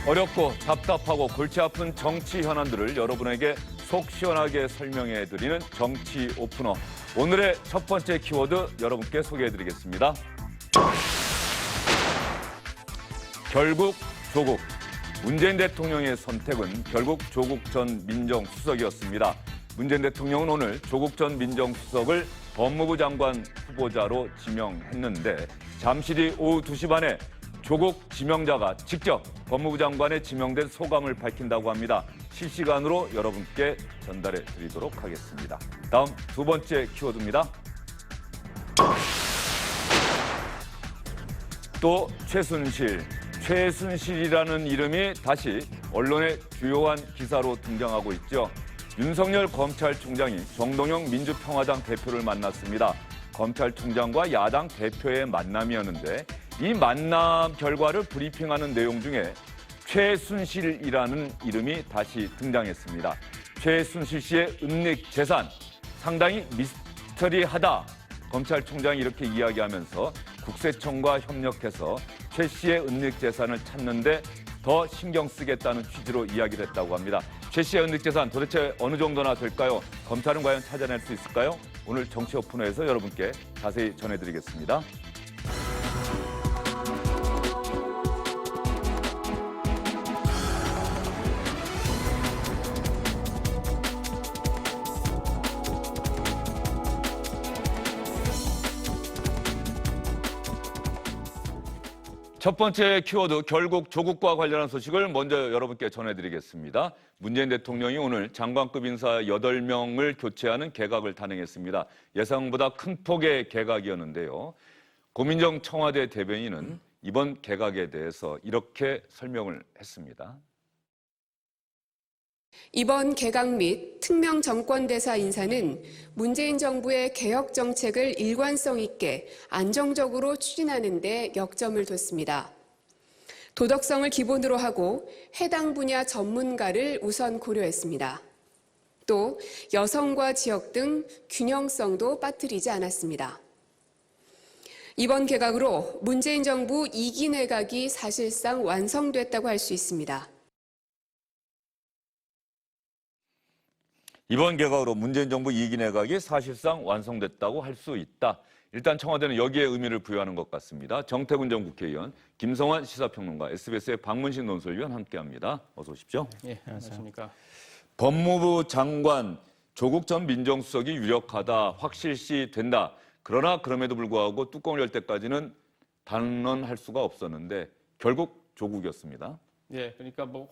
어렵고 답답하고 골치 아픈 정치 현안들을 여러분에게 속 시원하게 설명해드리는 정치 오프너. 오늘의 첫 번째 키워드 여러분께 소개해드리겠습니다. 결국 조국. 문재인 대통령의 선택은 결국 조국 전 민정수석이었습니다. 문재인 대통령은 오늘 조국 전 민정수석을 법무부 장관 후보자로 지명했는데 잠시 뒤 오후 2시 반에 조국 지명자가 직접 법무부 장관에 지명된 소감을 밝힌다고 합니다. 실시간으로 여러분께 전달해 드리도록 하겠습니다. 다음 두 번째 키워드입니다. 또 최순실. 최순실이라는 이름이 다시 언론의 주요한 기사로 등장하고 있죠. 윤석열 검찰총장이 정동영 민주평화당 대표를 만났습니다. 검찰총장과 야당 대표의 만남이었는데 이 만남 결과를 브리핑하는 내용 중에 최순실이라는 이름이 다시 등장했습니다. 최순실 씨의 은닉 재산 상당히 미스터리하다. 검찰총장이 이렇게 이야기하면서 국세청과 협력해서 최 씨의 은닉 재산을 찾는데 더 신경 쓰겠다는 취지로 이야기를 했다고 합니다. 최 씨의 은닉 재산 도대체 어느 정도나 될까요? 검찰은 과연 찾아낼 수 있을까요? 오늘 정치 오프너에서 여러분께 자세히 전해드리겠습니다. 첫 번째 키워드, 결국 조국과 관련한 소식을 먼저 여러분께 전해드리겠습니다. 문재인 대통령이 오늘 장관급 인사 8명을 교체하는 개각을 단행했습니다. 예상보다 큰 폭의 개각이었는데요. 고민정 청와대 대변인은 이번 개각에 대해서 이렇게 설명을 했습니다. 이번 개각 및 특명 정권대사 인사는 문재인 정부의 개혁 정책을 일관성 있게 안정적으로 추진하는 데 역점을 뒀습니다. 도덕성을 기본으로 하고 해당 분야 전문가를 우선 고려했습니다. 또 여성과 지역 등 균형성도 빠뜨리지 않았습니다. 이번 개각으로 문재인 정부 2기 내각이 사실상 완성됐다고 할 수 있습니다. 이번 개각으로 문재인 정부 2기 내각이 사실상 완성됐다고 할 수 있다. 일단 청와대는 여기에 의미를 부여하는 것 같습니다. 정태근 전 국회의원, 김성환 시사평론가, SBS의 박문신 논설위원 함께합니다. 어서 오십시오. 예, 안녕하십니까. 법무부 장관 조국 전 민정수석이 유력하다, 확실시 된다. 그러나 그럼에도 불구하고 뚜껑을 열 때까지는 단언할 수가 없었는데 결국 조국이었습니다. 예, 그러니까 뭐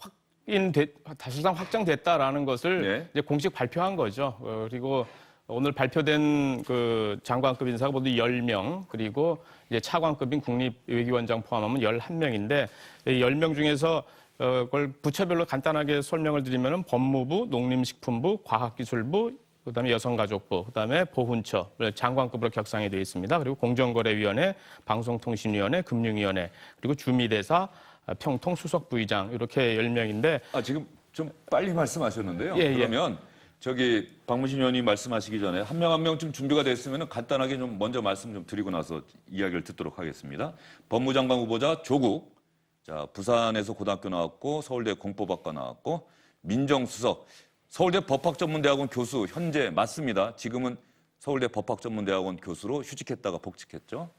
사실상 확정됐다라는 것을 이제 공식 발표한 거죠. 그리고 오늘 발표된 그 장관급 인사가 모두 10명, 그리고 이제 차관급인 국립외교원장 포함하면 11명인데 이 10명 중에서 그걸 부처별로 간단하게 설명을 드리면은 법무부, 농림식품부, 과학기술부, 그다음에 여성가족부, 그다음에 보훈처 장관급으로 격상이 되어 있습니다. 그리고 공정거래위원회, 방송통신위원회, 금융위원회, 그리고 주미대사, 평통수석부의장 이렇게 10명인데 지금 좀 빨리 말씀하셨는데요. 예, 그러면 저기 박문신 의원님 말씀하시기 전에 한 명 한 명 좀 준비가 됐으면 간단하게 좀 먼저 말씀 좀 드리고 나서 이야기를 듣도록 하겠습니다. 법무장관 후보자 조국, 자 부산에서 고등학교 나왔고 서울대 공법학과 나왔고 민정수석, 서울대 법학전문대학원 교수 현재 맞습니다. 지금은 서울대 법학전문대학원 교수로 휴직했다가 복직했죠.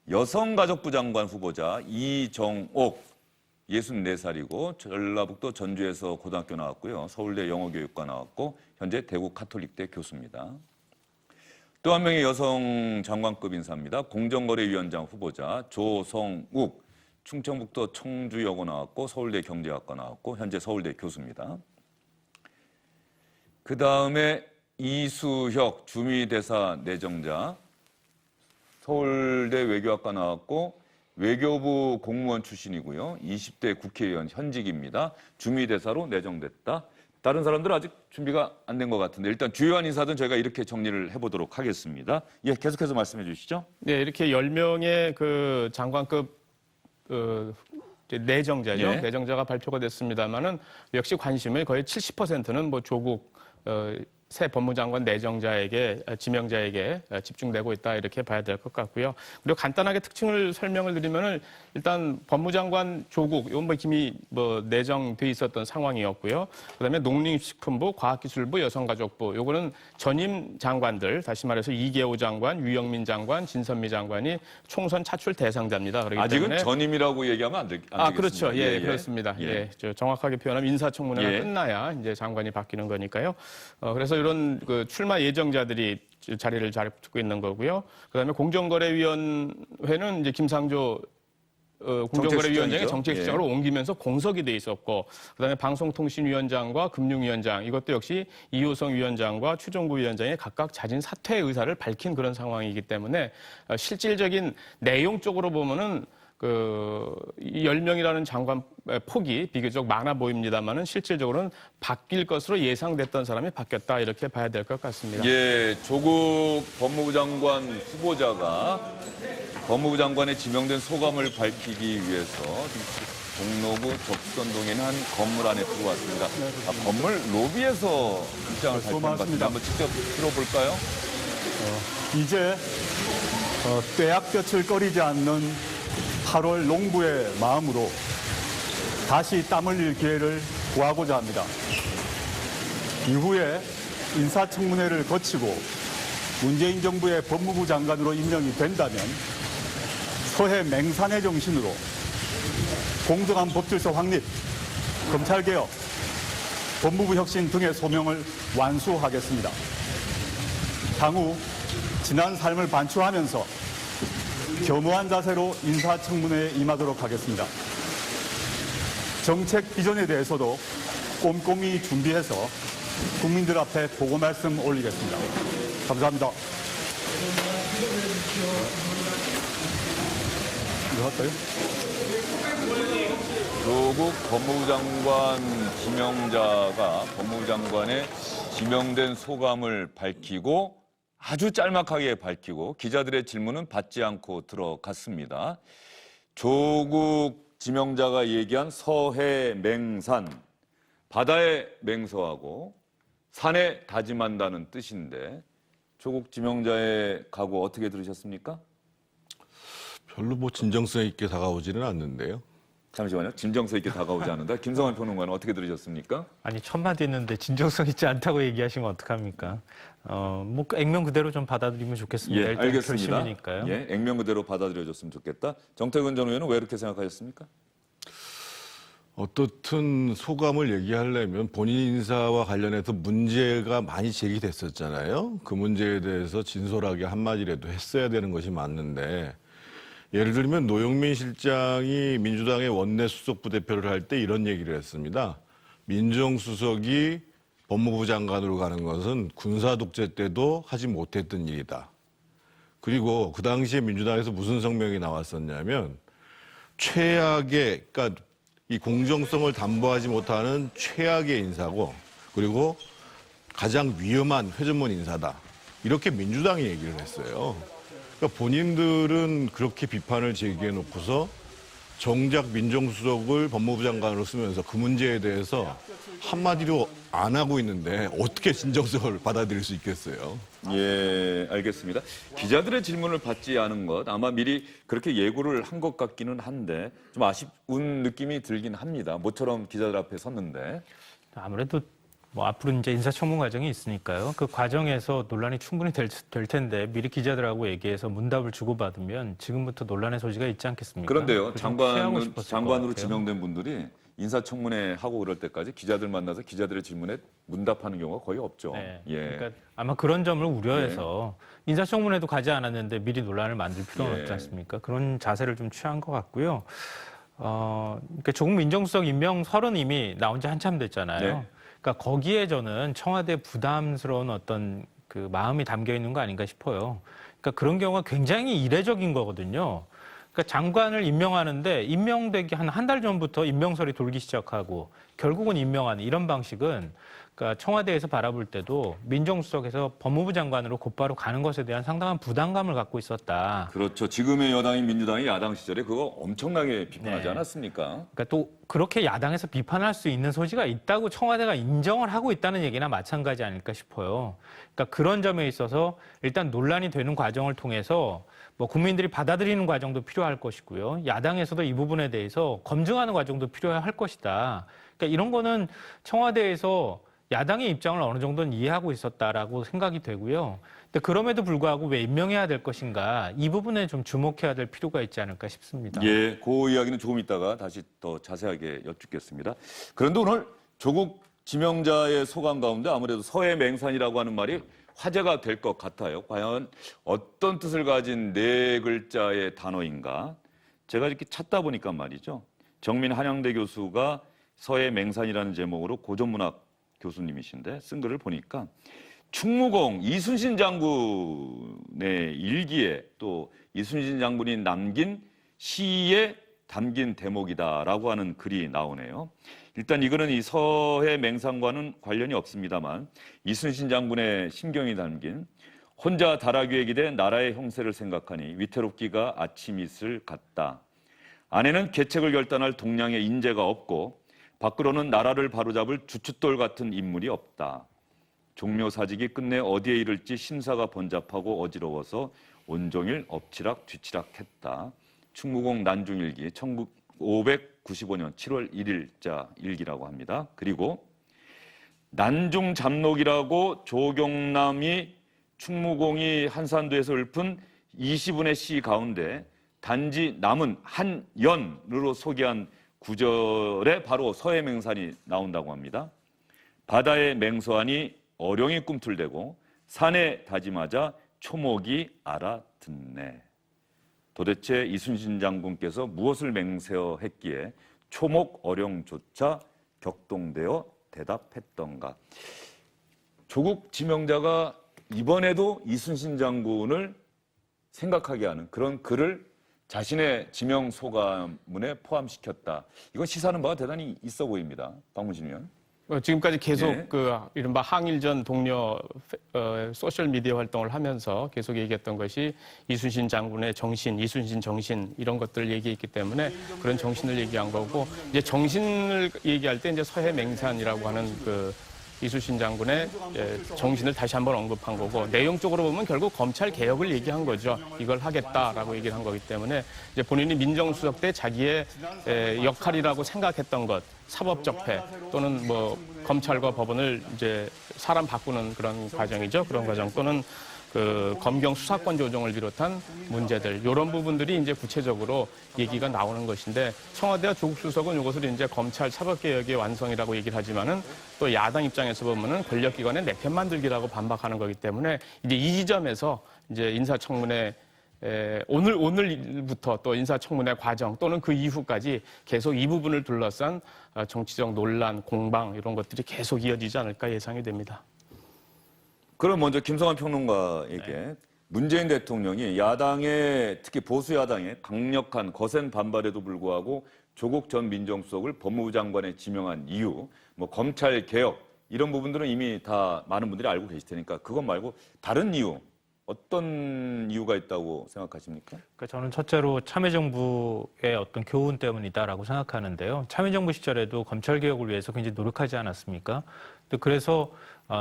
여성가족부 장관 후보자 이정옥 64살이고 전라북도 전주에서 고등학교 나왔고요. 서울대 영어교육과 나왔고 현재 대구 카톨릭대 교수입니다. 또 한 명의 여성 장관급 인사입니다. 공정거래위원장 후보자 조성욱 충청북도 청주여고 나왔고 서울대 경제학과 나왔고 현재 서울대 교수입니다. 그 다음에 이수혁 주미대사 내정자 서울대 외교학과 나왔고 외교부 공무원 출신이고요. 20대 국회의원 현직입니다. 주미대사로 내정됐다. 다른 사람들은 아직 준비가 안 된 것 같은데 일단 주요한 인사들은 저희가 이렇게 정리를 해보도록 하겠습니다. 예, 계속해서 말씀해 주시죠. 네, 이렇게 10명의 그 장관급 내정자죠. 예. 내정자가 발표가 됐습니다만은 역시 관심의 거의 70%는 뭐 조국 새 법무장관 내정자에게 지명자에게 집중되고 있다 이렇게 봐야 될 것 같고요. 그리고 간단하게 특징을 설명을 드리면은 일단 법무장관 조국 이건 이미 내정돼 있었던 상황이었고요. 그다음에 농림식품부, 과학기술부, 여성가족부 요거는 전임 장관들 다시 말해서 이계호 장관, 유영민 장관, 진선미 장관이 총선 차출 대상자입니다. 그렇기 아직은 때문에 전임이라고 얘기하면 안 되겠습니다. 그렇죠. 예, 그렇습니다. 예. 정확하게 표현하면 인사청문회가 예. 끝나야 이제 장관이 바뀌는 거니까요. 그래서 이런 그 출마 예정자들이 자리를 잡고 있는 거고요. 그다음에 공정거래위원회는 이제 김상조 공정거래위원장이 정책실장으로 옮기면서 공석이 돼 있었고, 그다음에 방송통신위원장과 금융위원장 이것도 역시 이호성 위원장과 추종구 위원장이 각각 자진 사퇴 의사를 밝힌 그런 상황이기 때문에 실질적인 내용적으로 보면은 이 10명이라는 장관 폭이 비교적 많아 보입니다만은 실질적으로는 바뀔 것으로 예상됐던 사람이 바뀌었다 이렇게 봐야 될 것 같습니다. 예, 조국 법무부 장관 후보자가 법무부 장관에 지명된 소감을 밝히기 위해서 종로구 적선동에 있는 한 건물 안에 들어왔습니다. 건물 로비에서 입장을 발표한 것 같습니다. 한번 직접 들어볼까요? 이제 떼약볕을 꺼리지 않는 8월 농부의 마음으로 다시 땀 흘릴 기회를 구하고자 합니다. 이후에 인사청문회를 거치고 문재인 정부의 법무부 장관으로 임명이 된다면 서해 맹산의 정신으로 공정한 법질서 확립, 검찰개혁, 법무부 혁신 등의 소명을 완수하겠습니다. 향후 지난 삶을 반추하면서 겸허한 자세로 인사청문회에 임하도록 하겠습니다. 정책 비전에 대해서도 꼼꼼히 준비해서 국민들 앞에 보고 말씀 올리겠습니다. 감사합니다. 이거 할까요? 조국 법무부 장관 지명자가 법무부 장관에 지명된 소감을 밝히고 아주 짤막하게 밝히고 기자들의 질문은 받지 않고 들어갔습니다. 조국 지명자가 얘기한 서해 맹산, 바다에 맹서하고 산에 다짐한다는 뜻인데 조국 지명자의 각오 어떻게 들으셨습니까? 별로 진정성 있게 다가오지는 않는데요. 잠시만요. 진정성 있게 다가오지 않는다. 김성환 평론가는 어떻게 들으셨습니까? 아니 첫 마디 했는데 진정성 있지 않다고 얘기하시면 어떡합니까? 액면 그대로 좀 받아들이면 좋겠습니다. 예, 일단 알겠습니다. 결심이니까요. 예, 액면 그대로 받아들여줬으면 좋겠다. 정태근 전 의원은 왜 이렇게 생각하셨습니까? 어떻든 소감을 얘기하려면 본인 인사와 관련해서 문제가 많이 제기됐었잖아요. 그 문제에 대해서 진솔하게 한마디라도 했어야 되는 것이 맞는데 예를 들면 노영민 실장이 민주당의 원내 수석 부대표를 할 때 이런 얘기를 했습니다. 민정수석이 법무부 장관으로 가는 것은 군사 독재 때도 하지 못했던 일이다. 그리고 그 당시에 민주당에서 무슨 성명이 나왔었냐면 최악의, 그러니까 이 공정성을 담보하지 못하는 최악의 인사고 그리고 가장 위험한 회전문 인사다. 이렇게 민주당이 얘기를 했어요. 그러니까 본인들은 그렇게 비판을 제기해 놓고서 정작 민정수석을 법무부 장관으로 쓰면서 그 문제에 대해서 한마디로 안 하고 있는데 어떻게 진정성을 받아들일 수 있겠어요? 예, 알겠습니다. 기자들의 질문을 받지 않은 것 아마 미리 그렇게 예고를 한 것 같기는 한데 좀 아쉬운 느낌이 들긴 합니다. 모처럼 기자들 앞에 섰는데. 아무래도 앞으로 이제 인사청문 과정이 있으니까요. 그 과정에서 논란이 충분히 될 텐데 미리 기자들하고 얘기해서 문답을 주고받으면 지금부터 논란의 소지가 있지 않겠습니까? 그런데요, 피하고 싶었을 것 장관으로 같아요. 지명된 분들이 인사청문회 하고 그럴 때까지 기자들 만나서 기자들의 질문에 문답하는 경우가 거의 없죠. 네. 예. 그러니까 아마 그런 점을 우려해서 인사청문회도 가지 않았는데 미리 논란을 만들 필요는 예. 없지 않습니까? 그런 자세를 좀 취한 것 같고요. 그러니까 조국 민정수석 임명 설은 이미 나온 지 한참 됐잖아요. 네. 그러니까 거기에 저는 청와대 부담스러운 어떤 그 마음이 담겨 있는 거 아닌가 싶어요. 그러니까 그런 경우가 굉장히 이례적인 거거든요. 그러니까 장관을 임명하는데 임명되기 한 달 전부터 임명설이 돌기 시작하고 결국은 임명하는 이런 방식은 그러니까 청와대에서 바라볼 때도 민정수석에서 법무부 장관으로 곧바로 가는 것에 대한 상당한 부담감을 갖고 있었다. 그렇죠. 지금의 여당인 민주당이 야당 시절에 그거 엄청나게 비판하지 네. 않았습니까? 그러니까 또 그렇게 야당에서 비판할 수 있는 소지가 있다고 청와대가 인정을 하고 있다는 얘기나 마찬가지 아닐까 싶어요. 그러니까 그런 점에 있어서 일단 논란이 되는 과정을 통해서 뭐 국민들이 받아들이는 과정도 필요할 것이고요. 야당에서도 이 부분에 대해서 검증하는 과정도 필요할 것이다. 그러니까 이런 거는 청와대에서 야당의 입장을 어느 정도는 이해하고 있었다라고 생각이 되고요. 근데 그럼에도 불구하고 왜 임명해야 될 것인가 이 부분에 좀 주목해야 될 필요가 있지 않을까 싶습니다. 예, 그 이야기는 조금 있다가 다시 더 자세하게 여쭙겠습니다. 그런데 오늘 조국 지명자의 소감 가운데 아무래도 서해맹산이라고 하는 말이 화제가 될 것 같아요. 과연 어떤 뜻을 가진 네 글자의 단어인가? 제가 이렇게 찾다 보니까 말이죠. 정민 한양대 교수가 서해맹산이라는 제목으로 고전문학 교수님이신데 쓴 글을 보니까 충무공 이순신 장군의 일기에 또 이순신 장군이 남긴 시에 담긴 대목이다라고 하는 글이 나오네요. 일단 이 글은 이 서해맹산과는 관련이 없습니다만 이순신 장군의 심경이 담긴 혼자 다락위에 기대 나라의 형세를 생각하니 위태롭기가 아침 이슬 같다. 안에는 계책을 결단할 동량의 인재가 없고 밖으로는 나라를 바로잡을 주춧돌 같은 인물이 없다. 종묘사직이 끝내 어디에 이를지 심사가 번잡하고 어지러워서 온종일 엎치락 뒤치락했다. 충무공 난중일기 1595년 7월 1일자 일기라고 합니다. 그리고 난중잡록이라고 조경남이 충무공이 한산도에서 읊은 20운의 시 가운데 단지 남은 한연으로 소개한 구절에 바로 서해맹산이 나온다고 합니다. 바다에 맹서하니 어룡이 꿈틀대고 산에 다짐하자 초목이 알아듣네. 도대체 이순신 장군께서 무엇을 맹세했기에 초목 어룡조차 격동되어 대답했던가. 조국 지명자가 이번에도 이순신 장군을 생각하게 하는 그런 글을 자신의 지명 소감문에 포함시켰다. 이건 시사하는 바가 대단히 있어 보입니다. 박문신 의원. 지금까지 계속 예. 그 이른바 항일전 동료 소셜 미디어 활동을 하면서 계속 얘기했던 것이 이순신 장군의 정신, 이순신 정신 이런 것들을 얘기했기 때문에 그런 정신을 얘기한 거고 이제 정신을 얘기할 때 이제 서해맹산이라고 하는 그 이순신 장군의 정신을 다시 한번 언급한 거고 내용적으로 보면 결국 검찰 개혁을 얘기한 거죠. 이걸 하겠다라고 얘기를 한 거기 때문에 이제 본인이 민정수석 때 자기의 역할이라고 생각했던 것, 사법적폐 또는 뭐 검찰과 법원을 이제 사람 바꾸는 그런 과정이죠. 그런 과정 또는 그 검경 수사권 조정을 비롯한 문제들 이런 부분들이 이제 구체적으로 얘기가 나오는 것인데 청와대와 조국 수석은 이것을 이제 검찰 사법개혁의 완성이라고 얘기를 하지만은 또 야당 입장에서 보면은 권력기관의 내편 만들기라고 반박하는 거기 때문에 이제 이 지점에서 이제 인사청문회 오늘부터 또 인사청문회 과정 또는 그 이후까지 계속 이 부분을 둘러싼 정치적 논란, 공방 이런 것들이 계속 이어지지 않을까 예상이 됩니다. 그럼 먼저 김성환 평론가에게 문재인 대통령이 야당의 특히 보수 야당의 강력한 거센 반발에도 불구하고 조국 전 민정수석을 법무부 장관에 지명한 이유, 뭐 검찰 개혁 이런 부분들은 이미 다 많은 분들이 알고 계실 테니까 그것 말고 다른 이유 어떤 이유가 있다고 생각하십니까? 그러니까 저는 첫째로 참여정부의 어떤 교훈 때문이다라고 생각하는데요. 참여정부 시절에도 검찰 개혁을 위해서 굉장히 노력하지 않았습니까? 그래서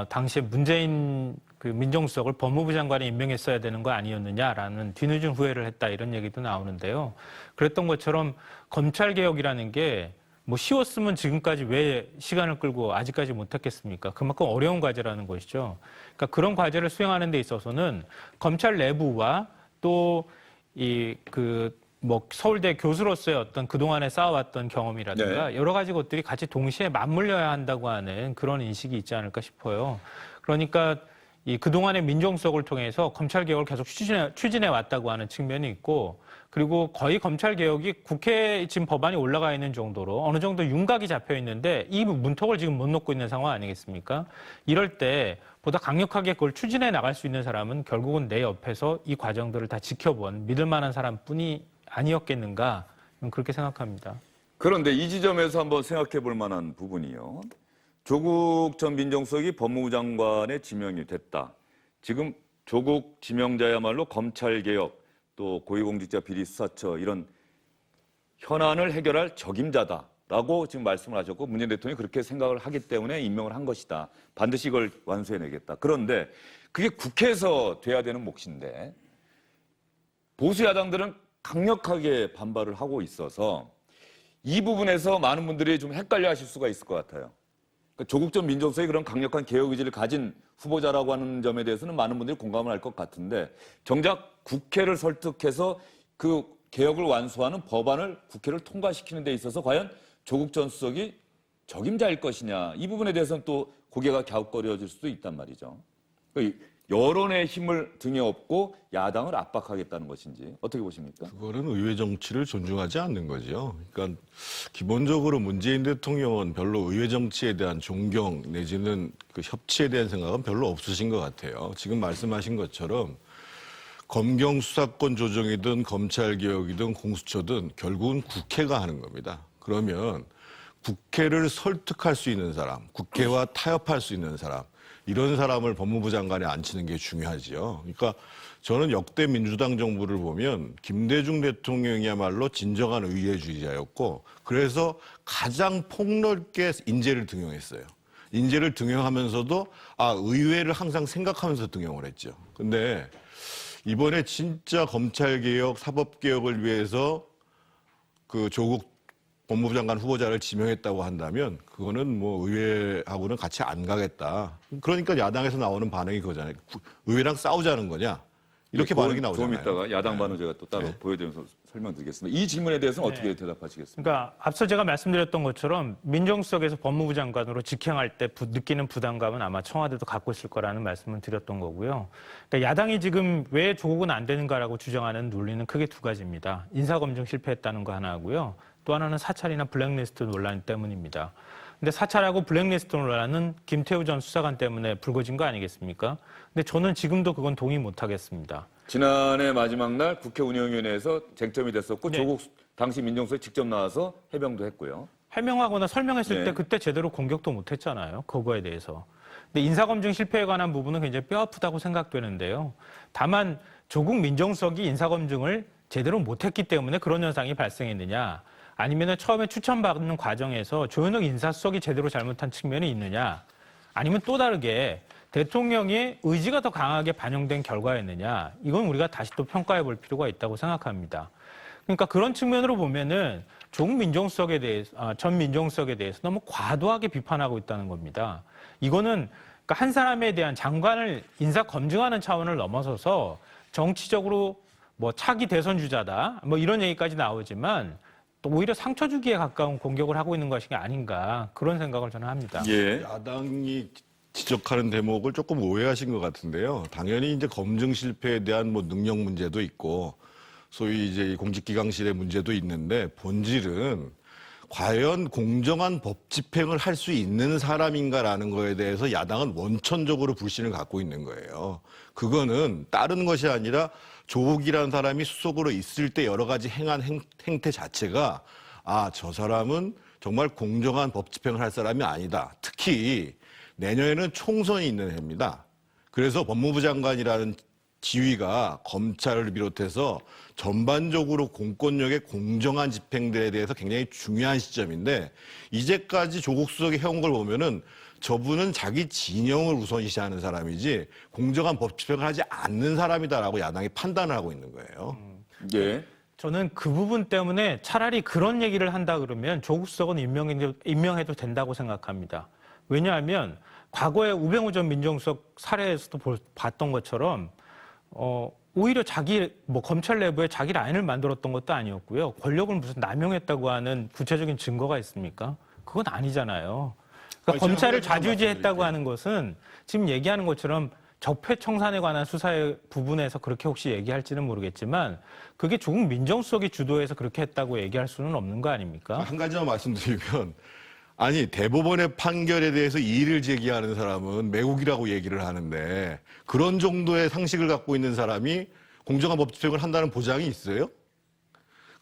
당시에 문재인 그 민정수석을 법무부 장관에 임명했어야 되는 거 아니었느냐라는 뒤늦은 후회를 했다 이런 얘기도 나오는데요. 그랬던 것처럼 검찰 개혁이라는 게 뭐 쉬웠으면 지금까지 왜 시간을 끌고 아직까지 못했겠습니까? 그만큼 어려운 과제라는 것이죠. 그러니까 그런 과제를 수행하는 데 있어서는 검찰 내부와 또 뭐 서울대 교수로서의 어떤 그동안에 쌓아왔던 경험이라든가 여러 가지 것들이 같이 동시에 맞물려야 한다고 하는 그런 인식이 있지 않을까 싶어요. 그러니까 이 그동안의 민정수석을 통해서 검찰 개혁을 계속 추진해 왔다고 하는 측면이 있고 그리고 거의 검찰 개혁이 국회에 지금 법안이 올라가 있는 정도로 어느 정도 윤곽이 잡혀 있는데 이 문턱을 지금 못 놓고 있는 상황 아니겠습니까? 이럴 때 보다 강력하게 그걸 추진해 나갈 수 있는 사람은 결국은 내 옆에서 이 과정들을 다 지켜본 믿을 만한 사람뿐이 아니었겠는가 그렇게 생각합니다. 그런데 이 지점에서 한번 생각해 볼 만한 부분이요. 조국 전 민정수석이 법무부 장관에 지명이 됐다. 지금 조국 지명자야말로 검찰개혁 또 고위공직자 비리 수사처 이런 현안을 해결할 적임자다라고 지금 말씀을 하셨고 문재인 대통령이 그렇게 생각을 하기 때문에 임명을 한 것이다. 반드시 이걸 완수해내겠다. 그런데 그게 국회에서 돼야 되는 몫인데 보수 야당들은 강력하게 반발을 하고 있어서 이 부분에서 많은 분들이 좀 헷갈려 하실 수가 있을 것 같아요. 그러니까 조국 전 민정수석이 그런 강력한 개혁 의지를 가진 후보자라고 하는 점에 대해서는 많은 분들이 공감을 할 것 같은데 정작 국회를 설득해서 그 개혁을 완수하는 법안을 국회를 통과시키는 데 있어서 과연 조국 전 수석이 적임자일 것이냐 이 부분에 대해서는 또 고개가 갸웃거려질 수도 있단 말이죠. 그러니까 여론의 힘을 등에 업고 야당을 압박하겠다는 것인지 어떻게 보십니까? 그거는 의회 정치를 존중하지 않는 거죠. 그러니까 기본적으로 문재인 대통령은 별로 의회 정치에 대한 존경 내지는 그 협치에 대한 생각은 별로 없으신 것 같아요. 지금 말씀하신 것처럼 검경 수사권 조정이든 검찰개혁이든 공수처든 결국은 국회가 하는 겁니다. 그러면 국회를 설득할 수 있는 사람, 국회와 타협할 수 있는 사람, 이런 사람을 법무부 장관에 앉히는 게 중요하지요. 그러니까 저는 역대 민주당 정부를 보면 김대중 대통령이야말로 진정한 의회주의자였고 그래서 가장 폭넓게 인재를 등용했어요. 인재를 등용하면서도 의회를 항상 생각하면서 등용을 했죠. 근데 이번에 진짜 검찰개혁, 사법개혁을 위해서 그 조국 법무부 장관 후보자를 지명했다고 한다면 그거는 뭐 의회하고는 같이 안 가겠다. 그러니까 야당에서 나오는 반응이 그거잖아요. 의회랑 싸우자는 거냐? 이렇게 반응이 나오잖아요. 좀 이따가 야당 반응 제가 또 따로 보여드리면서 설명드리겠습니다. 이 질문에 대해서는 어떻게 대답하시겠습니까? 그러니까 앞서 제가 말씀드렸던 것처럼 민정수석에서 법무부 장관으로 직행할 때 느끼는 부담감은 아마 청와대도 갖고 있을 거라는 말씀을 드렸던 거고요. 그러니까 야당이 지금 왜 조국은 안 되는가라고 주장하는 논리는 크게 두 가지입니다. 인사검증 실패했다는 거 하나고요. 또 하나는 사찰이나 블랙리스트 논란 때문입니다. 근데 사찰하고 블랙리스트 논란은 김태우 전 수사관 때문에 불거진 거 아니겠습니까? 근데 저는 지금도 그건 동의 못 하겠습니다. 지난해 마지막 날 국회 운영위원회에서 쟁점이 됐었고 네. 조국 당시 민정수석이 직접 나와서 해명도 했고요. 해명하거나 설명했을 네. 때 그때 제대로 공격도 못 했잖아요. 그거에 대해서. 근데 인사검증 실패에 관한 부분은 굉장히 뼈아프다고 생각되는데요. 다만 조국 민정수석이 인사검증을 제대로 못했기 때문에 그런 현상이 발생했느냐, 아니면 처음에 추천받는 과정에서 조현욱 인사수석이 제대로 잘못한 측면이 있느냐, 아니면 또 다르게 대통령의 의지가 더 강하게 반영된 결과였느냐, 이건 우리가 다시 또 평가해 볼 필요가 있다고 생각합니다. 그러니까 그런 측면으로 보면은 조국 민정수석에 대해서, 전 민정수석에 대해서 너무 과도하게 비판하고 있다는 겁니다. 이거는 그러니까 한 사람에 대한 장관을 인사 검증하는 차원을 넘어서서 정치적으로 뭐 차기 대선 주자다, 뭐 이런 얘기까지 나오지만 또 오히려 상처 주기에 가까운 공격을 하고 있는 것이 아닌가 그런 생각을 저는 합니다. 예. 야당이 지적하는 대목을 조금 오해하신 것 같은데요. 당연히 이제 검증 실패에 대한 뭐 능력 문제도 있고 소위 이제 공직기강실의 문제도 있는데 본질은 과연 공정한 법 집행을 할 수 있는 사람인가라는 거에 대해서 야당은 원천적으로 불신을 갖고 있는 거예요. 그거는 다른 것이 아니라 조국이라는 사람이 수석으로 있을 때 여러 가지 행한 행태 자체가 저 사람은 정말 공정한 법 집행을 할 사람이 아니다. 특히 내년에는 총선이 있는 해입니다. 그래서 법무부 장관이라는 지위가 검찰을 비롯해서 전반적으로 공권력의 공정한 집행들에 대해서 굉장히 중요한 시점인데 이제까지 조국 수석이 해온 걸 보면은 저분은 자기 진영을 우선시하는 사람이지 공정한 법 집행을 하지 않는 사람이다라고 야당이 판단을 하고 있는 거예요. 예. 저는 그 부분 때문에 차라리 그런 얘기를 한다 그러면 조국 수석은 임명해도 된다고 생각합니다. 왜냐하면 과거에 우병우 전 민정수석 사례에서도 봤던 것처럼 오히려 검찰 내부에 자기 라인을 만들었던 것도 아니었고요. 권력을 무슨 남용했다고 하는 구체적인 증거가 있습니까? 그건 아니잖아요. 그러니까 검찰을 좌지우지했다고 하는 것은 지금 얘기하는 것처럼 적폐청산에 관한 수사의 부분에서 그렇게 혹시 얘기할지는 모르겠지만 그게 조국 민정수석이 주도해서 그렇게 했다고 얘기할 수는 없는 거 아닙니까? 한 가지만 말씀드리면 대법원의 판결에 대해서 이의를 제기하는 사람은 매국이라고 얘기를 하는데 그런 정도의 상식을 갖고 있는 사람이 공정한 법 집행을 한다는 보장이 있어요?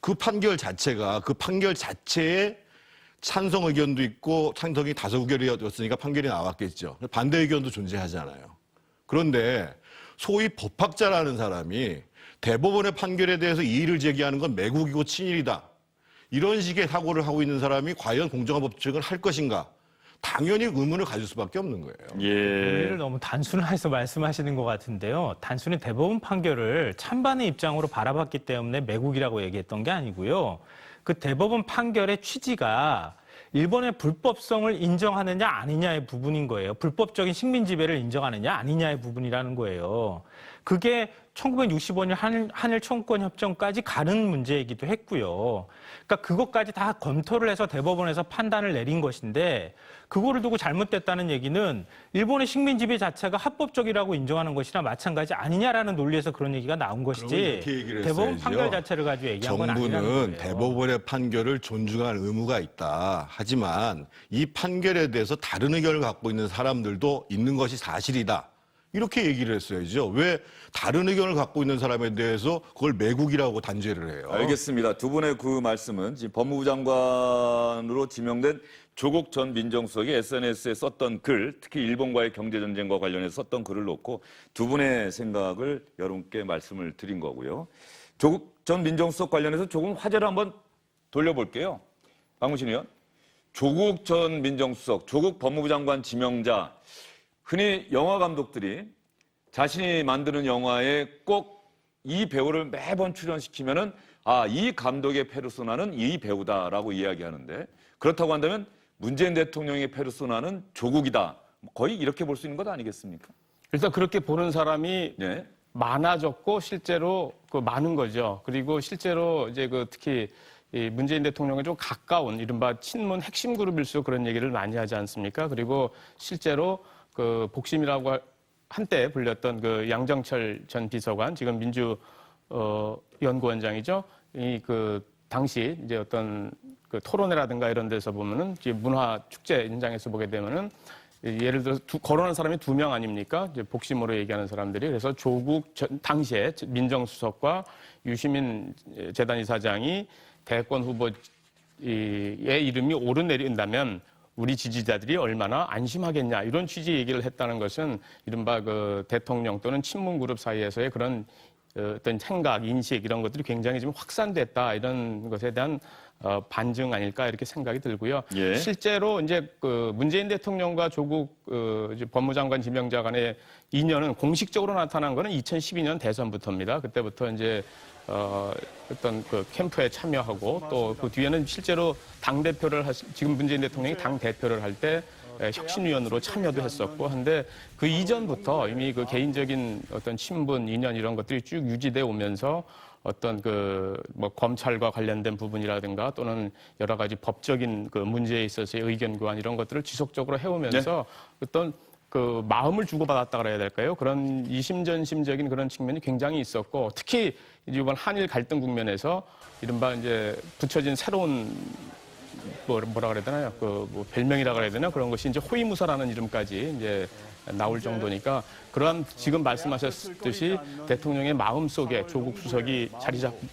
그 판결 자체에 찬성 의견도 있고 찬성이 다수결이었으니까 판결이 나왔겠죠. 반대 의견도 존재하잖아요. 그런데 소위 법학자라는 사람이 대법원의 판결에 대해서 이의를 제기하는 건 매국이고 친일이다. 이런 식의 사고를 하고 있는 사람이 과연 공정한 법칙을 할 것인가? 당연히 의문을 가질 수밖에 없는 거예요. 논리를 너무 단순화해서 말씀하시는 것 같은데요. 단순히 대법원 판결을 찬반의 입장으로 바라봤기 때문에 매국이라고 얘기했던 게 아니고요. 그 대법원 판결의 취지가 일본의 불법성을 인정하느냐 아니냐의 부분인 거예요. 불법적인 식민 지배를 인정하느냐 아니냐의 부분이라는 거예요. 그게 1965년 한일 청구권 협정까지 가는 문제이기도 했고요. 그러니까 그것까지 다 검토를 해서 대법원에서 판단을 내린 것인데 그거를 두고 잘못됐다는 얘기는 일본의 식민 지배 자체가 합법적이라고 인정하는 것이나 마찬가지 아니냐라는 논리에서 그런 얘기가 나온 것이지 대법원 판결 자체를 가지고 얘기한 건 아니라는 거예요. 정부는 대법원의 판결을 존중할 의무가 있다. 하지만 이 판결에 대해서 다른 의견을 갖고 있는 사람들도 있는 것이 사실이다. 이렇게 얘기를 했어야죠. 왜 다른 의견을 갖고 있는 사람에 대해서 그걸 매국이라고 단죄를 해요? 알겠습니다. 두 분의 그 말씀은 지금 법무부 장관으로 지명된 조국 전 민정수석이 SNS에 썼던 글, 특히 일본과의 경제전쟁과 관련해서 썼던 글을 놓고 두 분의 생각을 여러분께 말씀을 드린 거고요. 조국 전 민정수석 관련해서 조금 화제를 한번 돌려볼게요. 박문신 의원. 조국 전 민정수석, 조국 법무부 장관 지명자, 흔히 영화 감독들이 자신이 만드는 영화에 꼭 이 배우를 매번 출연시키면은 이 감독의 페르소나는 이 배우다라고 이야기하는데 그렇다고 한다면 문재인 대통령의 페르소나는 조국이다. 거의 이렇게 볼 수 있는 것 아니겠습니까? 일단 그렇게 보는 사람이 네. 많아졌고 실제로 많은 거죠. 그리고 실제로 이제 특히 이 문재인 대통령에 좀 가까운 이른바 친문 핵심 그룹일수록 그런 얘기를 많이 하지 않습니까? 그리고 실제로 복심이라고 한때 불렸던 양정철 전 비서관, 지금 민주연구원장이죠. 당시 이제 어떤 토론회라든가 이런 데서 보면은 이제 문화 축제 현장에서 보게 되면은 예를 들어서 거론한 사람이 2명 아닙니까? 이제 복심으로 얘기하는 사람들이. 그래서 조국 당시에 민정수석과 유시민 재단 이사장이 대권 후보의 이름이 오르내린다면 우리 지지자들이 얼마나 안심하겠냐 이런 취지 얘기를 했다는 것은 이른바 대통령 또는 친문그룹 사이에서의 그런 어떤 생각, 인식 이런 것들이 굉장히 좀 확산됐다 이런 것에 대한 반증 아닐까 이렇게 생각이 들고요. 예. 실제로 이제 문재인 대통령과 조국 법무장관 지명자 간의 인연은 공식적으로 나타난 거는 2012년 대선부터입니다. 그때부터 이제 어떤 캠프에 참여하고 또 그 뒤에는 실제로 당대표를 지금 문재인 대통령이 당대표를 할 때 혁신위원으로 참여도 했었고 한데 그 이전부터 이미 개인적인 어떤 친분, 인연 이런 것들이 쭉 유지돼 오면서 어떤 검찰과 관련된 부분이라든가 또는 여러 가지 법적인 문제에 있어서의 의견 교환 이런 것들을 지속적으로 해오면서 어떤 마음을 주고받았다 그래야 될까요? 그런 이심전심적인 그런 측면이 굉장히 있었고 특히 이번 한일 갈등 국면에서 이른바 이제 붙여진 새로운 뭐라 그래야 되나요? 별명이라 그래야 되나? 그런 것이 이제 호위무사라는 이름까지 이제 나올 정도니까 그러한 지금 말씀하셨듯이 대통령의 마음속에 조국 수석이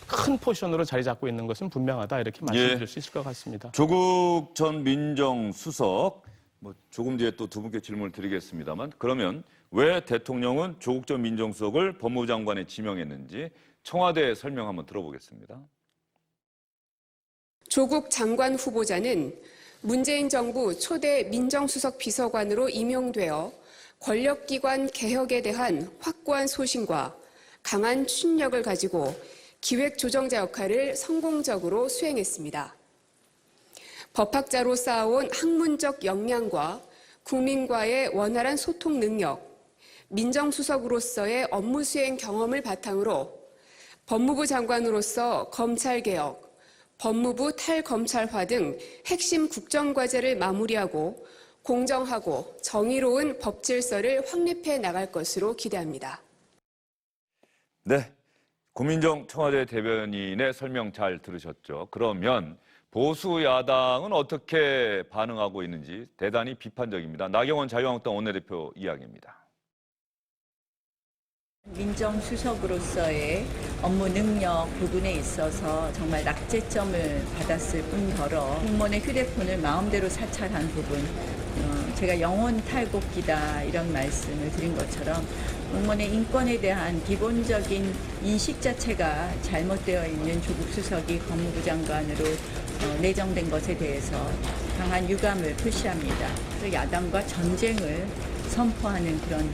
큰 포션으로 자리 잡고 있는 것은 분명하다 이렇게 말씀드릴 수 있을 것 같습니다. 조국 전 민정수석 조금 뒤에 또 두 분께 질문을 드리겠습니다만 그러면 왜 대통령은 조국 전 민정수석을 법무부 장관에 지명했는지 청와대 설명 한번 들어보겠습니다. 조국 장관 후보자는 문재인 정부 초대 민정수석 비서관으로 임용되어 권력기관 개혁에 대한 확고한 소신과 강한 추진력을 가지고 기획조정자 역할을 성공적으로 수행했습니다. 법학자로 쌓아온 학문적 역량과 국민과의 원활한 소통 능력, 민정수석으로서의 업무 수행 경험을 바탕으로 법무부 장관으로서 검찰개혁, 법무부 탈검찰화 등 핵심 국정과제를 마무리하고 공정하고 정의로운 법질서를 확립해 나갈 것으로 기대합니다. 네, 고민정 청와대 대변인의 설명 잘 들으셨죠? 그러면 보수 야당은 어떻게 반응하고 있는지 대단히 비판적입니다. 나경원 자유한국당 원내대표 이야기입니다. 민정수석으로서의 업무 능력 부분에 있어서 정말 낙제점을 받았을 뿐더러 공무원의 휴대폰을 마음대로 사찰한 부분, 제가 영혼 탈곡기다 이런 말씀을 드린 것처럼 공무원의 인권에 대한 기본적인 인식 자체가 잘못되어 있는 조국 수석이 법무부 장관으로 내정된 것에 대해서 강한 유감을 표시합니다. 그래서 야당과 전쟁을 선포하는 그런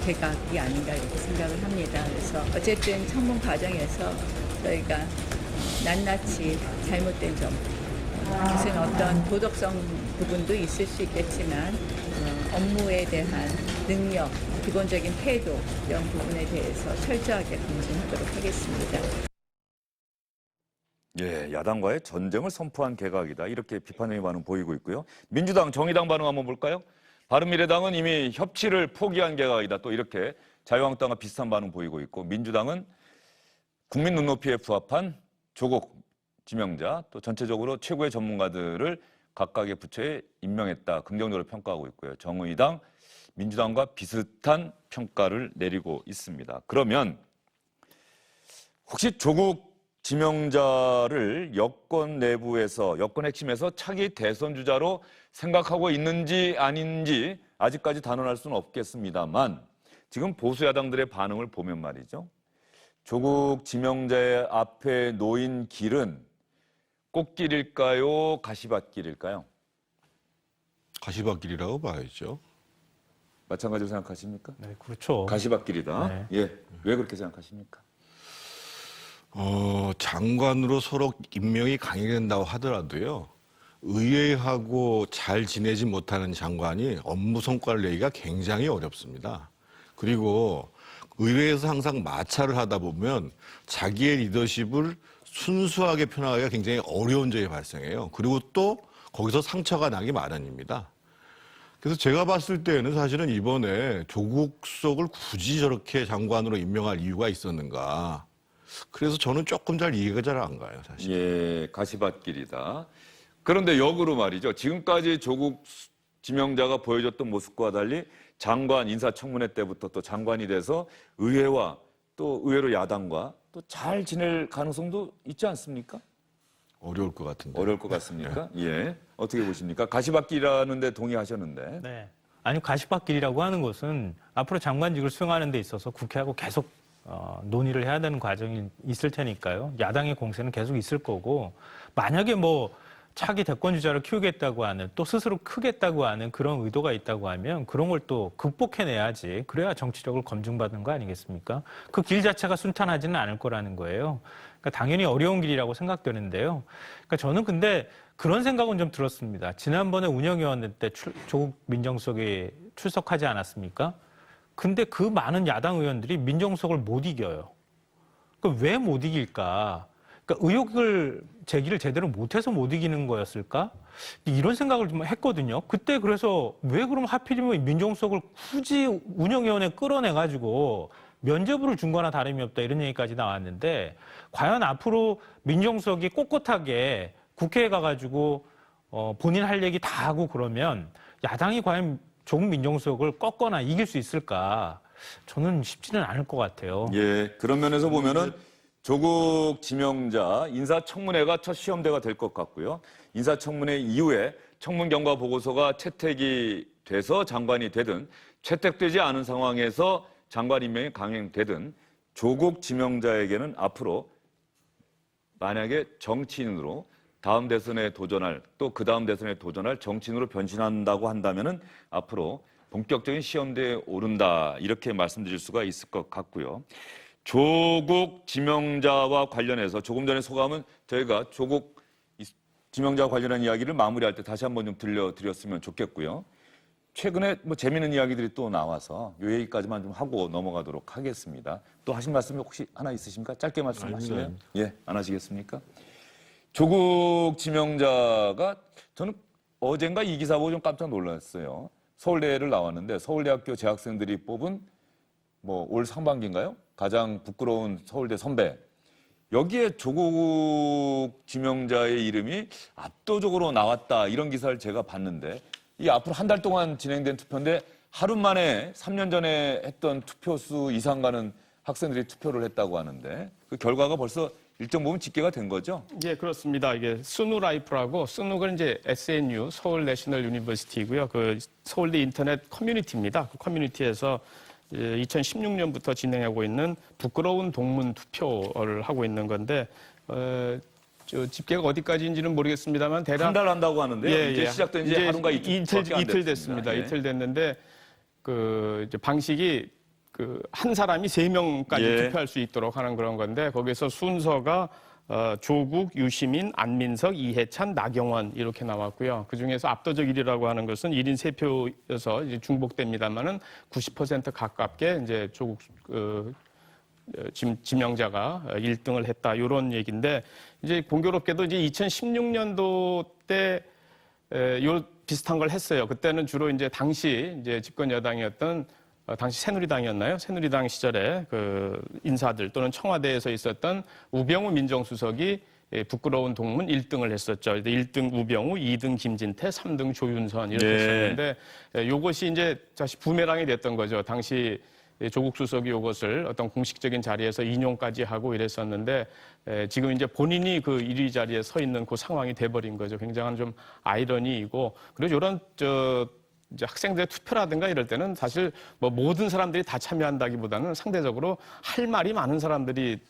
개각이 아닌가 이렇게 생각을 합니다. 그래서 어쨌든 청문 과정에서 저희가 낱낱이 잘못된 점, 무슨 어떤 도덕성 부분도 있을 수 있겠지만 업무에 대한 능력, 기본적인 태도 이런 부분에 대해서 철저하게 검증하도록 하겠습니다. 예, 야당과의 전쟁을 선포한 개각이다. 이렇게 비판적인 반응 보이고 있고요. 민주당, 정의당 반응 한번 볼까요? 바른미래당은 이미 협치를 포기한 개각이다. 또 이렇게 자유한국당과 비슷한 반응 보이고 있고, 민주당은 국민 눈높이에 부합한 조국 지명자, 또 전체적으로 최고의 전문가들을 각각의 부처에 임명했다. 긍정적으로 평가하고 있고요. 정의당, 민주당과 비슷한 평가를 내리고 있습니다. 그러면 혹시 조국 지명자를 여권 내부에서, 여권 핵심에서 차기 대선 주자로 생각하고 있는지 아닌지 아직까지 단언할 수는 없겠습니다만, 지금 보수 야당들의 반응을 보면 말이죠. 조국 지명자의 앞에 놓인 길은 꽃길일까요? 가시밭길일까요? 가시밭길이라고 봐야죠. 마찬가지로 생각하십니까? 네, 그렇죠. 가시밭길이다. 네. 예, 왜 그렇게 생각하십니까? 장관으로 서로 임명이 강행된다고 하더라도요, 의회하고 잘 지내지 못하는 장관이 업무 성과를 내기가 굉장히 어렵습니다. 그리고 의회에서 항상 마찰을 하다 보면 자기의 리더십을 순수하게 표현하기가 굉장히 어려운 점이 발생해요. 그리고 또 거기서 상처가 나기 마련입니다. 그래서 제가 봤을 때는 사실은 이번에 조국 수석을 굳이 저렇게 장관으로 임명할 이유가 있었는가. 그래서 저는 조금 잘 이해가 잘 안 가요, 사실. 예, 가시밭길이다. 그런데 역으로 말이죠. 지금까지 조국 지명자가 보여줬던 모습과 달리 장관 인사청문회 때부터 또 장관이 돼서 의회와 또 의외로 야당과 또 잘 지낼 가능성도 있지 않습니까? 어려울 것 같은데. 어려울 것 같습니까? 예. 어떻게 보십니까? 가시밭길이라는 데 동의하셨는데. 네. 아니, 가시밭길이라고 하는 것은 앞으로 장관직을 수행하는 데 있어서 국회하고 계속 논의를 해야 되는 과정이 있을 테니까요. 야당의 공세는 계속 있을 거고, 만약에 뭐 차기 대권 주자를 키우겠다고 하는, 또 스스로 크겠다고 하는 그런 의도가 있다고 하면 그런 걸 또 극복해내야지. 그래야 정치력을 검증받는 거 아니겠습니까? 그 길 자체가 순탄하지는 않을 거라는 거예요. 그러니까 당연히 어려운 길이라고 생각되는데요. 그러니까 저는 근데 그런 생각은 좀 들었습니다. 지난번에 운영위원회 때 조국 민정수석이 출석하지 않았습니까? 근데 그 많은 야당 의원들이 민정수석을 못 이겨요. 그러니까 왜 못 이길까? 그러니까 의혹을 제기를 제대로 못해서 못 이기는 거였을까? 이런 생각을 좀 했거든요. 그때 그래서 왜 그럼 하필이면 민정수석을 굳이 운영위원회 끌어내가지고 면접으로 준 거나 다름이 없다 이런 얘기까지 나왔는데, 과연 앞으로 민정수석이 꼿꼿하게 국회에 가가지고 본인 할 얘기 다 하고 그러면 야당이 과연 조국 민정수석을 꺾거나 이길 수 있을까? 저는 쉽지는 않을 것 같아요. 예. 그런 면에서 보면은 조국 지명자 인사청문회가 첫 시험대가 될 것 같고요. 인사청문회 이후에 청문 경과 보고서가 채택이 돼서 장관이 되든, 채택되지 않은 상황에서 장관 임명이 강행되든, 조국 지명자에게는 앞으로 만약에 정치인으로 다음 대선에 도전할, 또 그 다음 대선에 도전할 정치인으로 변신한다고 한다면은 앞으로 본격적인 시험대에 오른다, 이렇게 말씀드릴 수가 있을 것 같고요. 조국 지명자와 관련해서 조금 전에 소감은 저희가 조국 지명자와 관련한 이야기를 마무리할 때 다시 한번 좀 들려드렸으면 좋겠고요. 최근에 뭐 재미있는 이야기들이 또 나와서 이 얘기까지만 좀 하고 넘어가도록 하겠습니다. 또 하신 말씀이 혹시 하나 있으십니까? 짧게 말씀하실래요? 예, 안 하시겠습니까? 조국 지명자가 저는 어젠가 이 기사 보고 좀 깜짝 놀랐어요. 서울대를 나왔는데 서울대학교 재학생들이 뽑은 뭐 올 상반기인가요? 가장 부끄러운 서울대 선배. 여기에 조국 지명자의 이름이 압도적으로 나왔다, 이런 기사를 제가 봤는데, 이 앞으로 한 달 동안 진행된 투표인데 하루 만에 3년 전에 했던 투표수 이상 가는 학생들이 투표를 했다고 하는데 그 결과가 벌써 일정 부분 집계가 된 거죠? 예, 그렇습니다. 이게 스누라이프라고 스누가 이제 SNU 서울 내셔널 유니버시티고요. 그 서울대 인터넷 커뮤니티입니다. 그 커뮤니티에서 2016년부터 진행하고 있는 부끄러운 동문 투표를 하고 있는 건데 저 집계가 어디까지인지는 모르겠습니다만 대략 한 달 한다고 하는데요. 이제 시작된 지 하루가 이틀 됐습니다. 예. 이틀 됐는데 그 이제 방식이 그 한 사람이 3명까지 예. 투표할 수 있도록 하는 그런 건데 거기서 순서가 조국, 유시민, 안민석, 이해찬, 나경원 이렇게 나왔고요. 그 중에서 압도적 1위라고 하는 것은 1인 3표여서 이제 중복됩니다만은 90% 가깝게 이제 조국 지명자가 1등을 했다 이런 얘기인데 이제 공교롭게도 이제 2016년도 때 요 비슷한 걸 했어요. 그때는 주로 이제 당시 이제 집권 여당이었던 당시 새누리당이었나요? 새누리당 시절에 그 인사들 또는 청와대에서 있었던 우병우 민정수석이 부끄러운 동문 1등을 했었죠. 1등 우병우, 2등 김진태, 3등 조윤선 이렇게 했었는데 이것이 이제 다시 부메랑이 됐던 거죠. 당시 조국 수석이 이것을 어떤 공식적인 자리에서 인용까지 하고 이랬었는데 지금 이제 본인이 그 1위 자리에 서 있는 그 상황이 돼버린 거죠. 굉장한 좀 아이러니이고 그리고 이런 이제 학생들의 투표라든가 이럴 때는 사실 뭐 모든 사람들이 다 참여한다기보다는 상대적으로 할 말이 많은 사람들이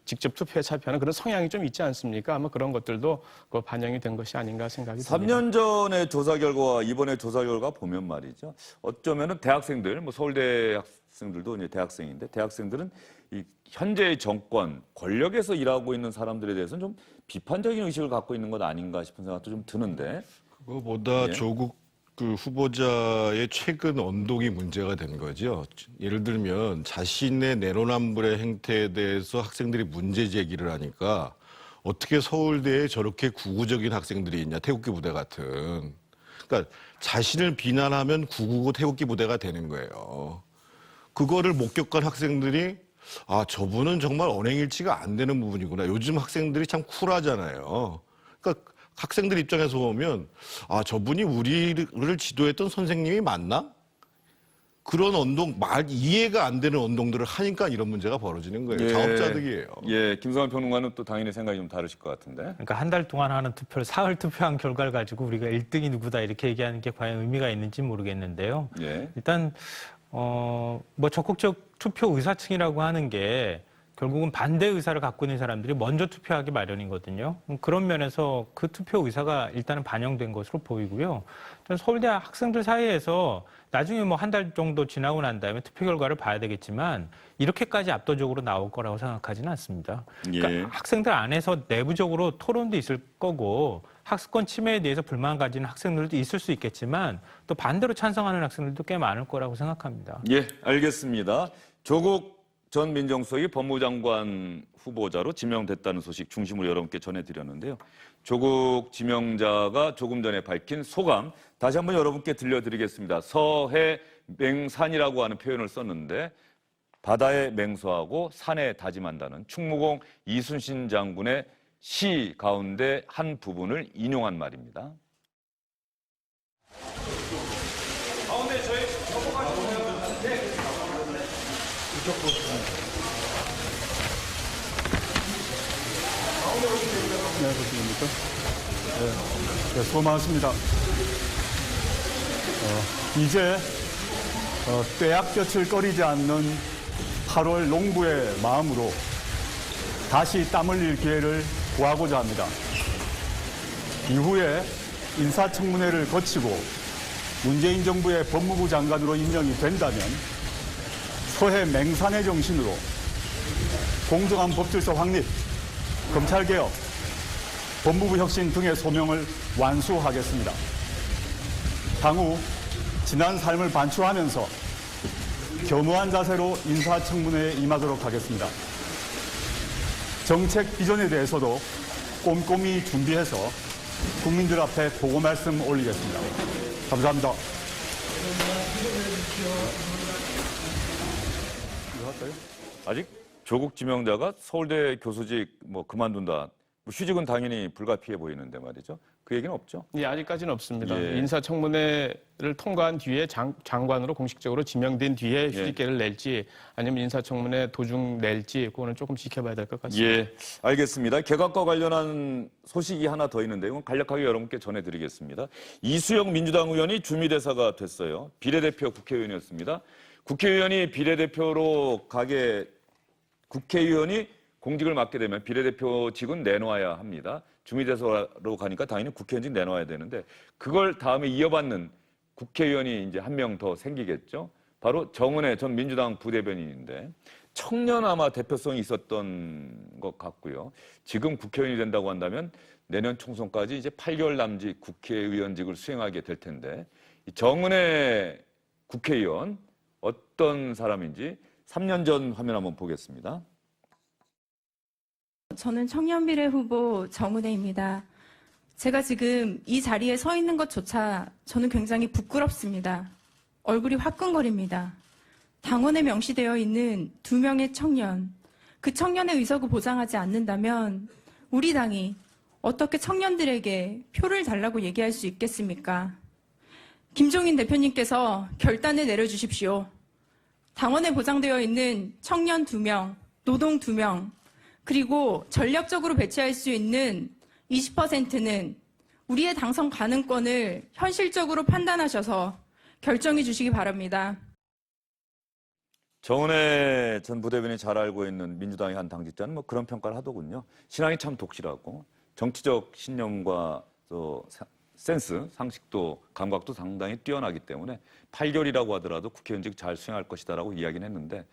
직접 투표에 참여하는 그런 성향이 좀 있지 않습니까? 아마 그런 것들도 반영이 된 것이 아닌가 생각이 듭니다. 3년 전의 조사 결과와 이번에 조사 결과 보면 말이죠. 어쩌면은 대학생들, 뭐 서울대 학생들도 이제 대학생인데 대학생들은 이 현재의 정권, 권력에서 일하고 있는 사람들에 대해서는 좀 비판적인 의식을 갖고 있는 것 아닌가 싶은 생각도 좀 드는데. 그거보다 예. 조국 그 후보자의 최근 언동이 문제가 된 거죠. 예를 들면 자신의 내로남불의 행태에 대해서 학생들이 문제 제기를 하니까 어떻게 서울대에 저렇게 구구적인 학생들이 있냐, 태극기 부대 같은. 그러니까 자신을 비난하면 구구고 태극기 부대가 되는 거예요. 그거를 목격한 학생들이 아, 저분은 정말 언행일치가 안 되는 부분이구나. 요즘 학생들이 참 쿨하잖아요. 그러니까 학생들 입장에서 보면 아, 저분이 우리를 지도했던 선생님이 맞나? 그런 언동, 이해가 안 되는 언동들을 하니까 이런 문제가 벌어지는 거예요. 자업자득이에요. 예, 김성환 평론가는 또 당연히 생각이 좀 다르실 것 같은데. 그러니까 한 달 동안 하는 투표를 사흘 투표한 결과를 가지고 우리가 1등이 누구다 이렇게 얘기하는 게 과연 의미가 있는지 모르겠는데요. 예. 일단 뭐 적극적 투표 의사층이라고 하는 게 결국은 반대 의사를 갖고 있는 사람들이 먼저 투표하기 마련이거든요. 그런 면에서 그 투표 의사가 일단은 반영된 것으로 보이고요. 저는 서울대 학생들 사이에서 나중에 뭐 한 달 정도 지나고 난 다음에 투표 결과를 봐야 되겠지만 이렇게까지 압도적으로 나올 거라고 생각하지는 않습니다. 그러니까 예. 학생들 안에서 내부적으로 토론도 있을 거고 학습권 침해에 대해서 불만 가지는 학생들도 있을 수 있겠지만 또 반대로 찬성하는 학생들도 꽤 많을 거라고 생각합니다. 예, 알겠습니다. 조국 전 민정수석이 법무장관 후보자로 지명됐다는 소식 중심으로 여러분께 전해드렸는데요. 조국 지명자가 조금 전에 밝힌 소감 다시 한번 여러분께 들려드리겠습니다. 서해 맹산이라고 하는 표현을 썼는데 바다에 맹서하고 산에 다짐한다는 충무공 이순신 장군의 시 가운데 한 부분을 인용한 말입니다. 네, 그렇습니까? 네, 수고 많으십니다. 이제 떼약볕을 꺼리지 않는 8월 농부의 마음으로 다시 땀 흘릴 기회를 구하고자 합니다. 이후에 인사청문회를 거치고 문재인 정부의 법무부 장관으로 임명이 된다면 서해 맹산의 정신으로 공정한 법질서 확립, 검찰개혁, 법무부 혁신 등의 소명을 완수하겠습니다. 향후 지난 삶을 반추하면서 겸허한 자세로 인사청문회에 임하도록 하겠습니다. 정책 비전에 대해서도 꼼꼼히 준비해서 국민들 앞에 보고 말씀 올리겠습니다. 감사합니다. 아직 조국 지명자가 서울대 교수직 뭐 그만둔다. 휴직은 당연히 불가피해 보이는데 말이죠. 그 그 얘기는 없죠. 예, 아직까지는 없습니다. 예. 인사청문회를 통과한 뒤에 장관으로 공식적으로 지명된 뒤에 휴직계를 낼지 아니면 인사청문회 도중 낼지 그거는 조금 지켜봐야 될 것 같습니다. 예, 알겠습니다. 개각과 관련한 소식이 하나 더 있는데 이건 간략하게 여러분께 전해드리겠습니다. 이수영 민주당 의원이 주미대사가 됐어요. 비례대표 국회의원이었습니다. 국회의원이 비례대표로 가게 국회의원이 공직을 맡게 되면 비례대표직은 내놔야 합니다. 주미대사로 가니까 당연히 국회의원직 내놔야 되는데 그걸 다음에 이어받는 국회의원이 이제 한 명 더 생기겠죠. 바로 정은혜 전 민주당 부대변인인데 청년 아마 대표성이 있었던 것 같고요. 지금 국회의원이 된다고 한다면 내년 총선까지 이제 8개월 남짓 국회의원직을 수행하게 될 텐데 이 정은혜 국회의원 어떤 사람인지 3년 전 화면 한번 보겠습니다. 저는 청년비례 후보 정은혜입니다. 제가 지금 이 자리에 서 있는 것조차 저는 굉장히 부끄럽습니다. 얼굴이 화끈거립니다. 당원에 명시되어 있는 2명의 청년, 그 청년의 의석을 보장하지 않는다면 우리 당이 어떻게 청년들에게 표를 달라고 얘기할 수 있겠습니까? 김종인 대표님께서 결단을 내려주십시오. 당원에 보장되어 있는 청년 2명, 노동 2명, 그리고 전략적으로 배치할 수 있는 20%는 우리의 당선 가능권을 현실적으로 판단하셔서 결정해 주시기 바랍니다. 정은혜 전 부대변인이 잘 알고 있는 민주당의 한 당직자는 뭐 그런 평가를 하더군요. 신앙이 참 독실하고 정치적 신념과 또 센스, 상식도, 감각도 상당히 뛰어나기 때문에 8개월이라고 하더라도 국회의원직 잘 수행할 것이다라고 이야기는 했는데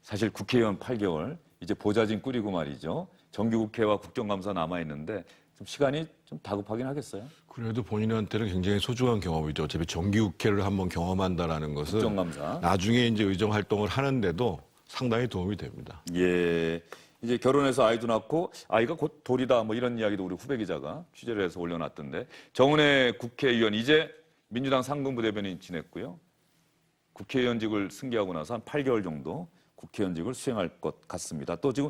사실 국회의원 8개월 이제 보좌진 꾸리고 말이죠. 정기국회와 국정감사 남아있는데 좀 시간이 좀 다급하긴 하겠어요. 그래도 본인한테는 굉장히 소중한 경험이죠. 어차피 정기국회를 한번 경험한다라는 것은 국정감사. 나중에 이제 의정 활동을 하는데도 상당히 도움이 됩니다. 예. 이제 결혼해서 아이도 낳고 아이가 곧 돌이다 뭐 이런 이야기도 우리 후배 기자가 취재를 해서 올려놨던데 정은혜 국회의원 이제 민주당 상근부 대변인 지냈고요. 국회의원직을 승계하고 나서 한 8개월 정도 국회의원직을 수행할 것 같습니다. 또 지금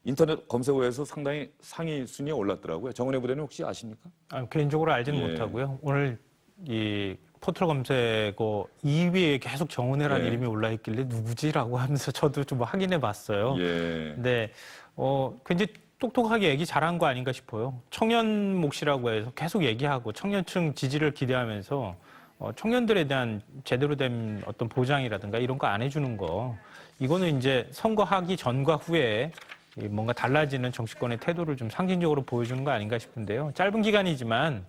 인터넷 검색어에서 상당히 상위 순위에 올랐더라고요. 정은혜 부대는 혹시 아십니까? 개인적으로 알지는 예. 못하고요. 오늘 이 포털 검색어 2위에 계속 정은혜라는 예. 이름이 올라있길래 누구지라고 하면서 저도 좀 확인해 봤어요. 예. 근데 굉장히 똑똑하게 얘기 잘한 거 아닌가 싶어요. 청년 몫이라고 해서 계속 얘기하고 청년층 지지를 기대하면서 청년들에 대한 제대로 된 어떤 보장이라든가 이런 거 안 해주는 거 이거는 이제 선거하기 전과 후에 뭔가 달라지는 정치권의 태도를 좀 상징적으로 보여주는 거 아닌가 싶은데요. 짧은 기간이지만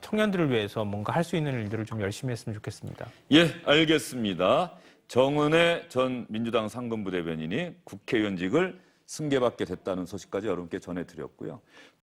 청년들을 위해서 뭔가 할 수 있는 일들을 좀 열심히 했으면 좋겠습니다. 예, 알겠습니다. 정은혜 전 민주당 상근부 대변인이 국회의원직을 승계받게 됐다는 소식까지 여러분께 전해드렸고요.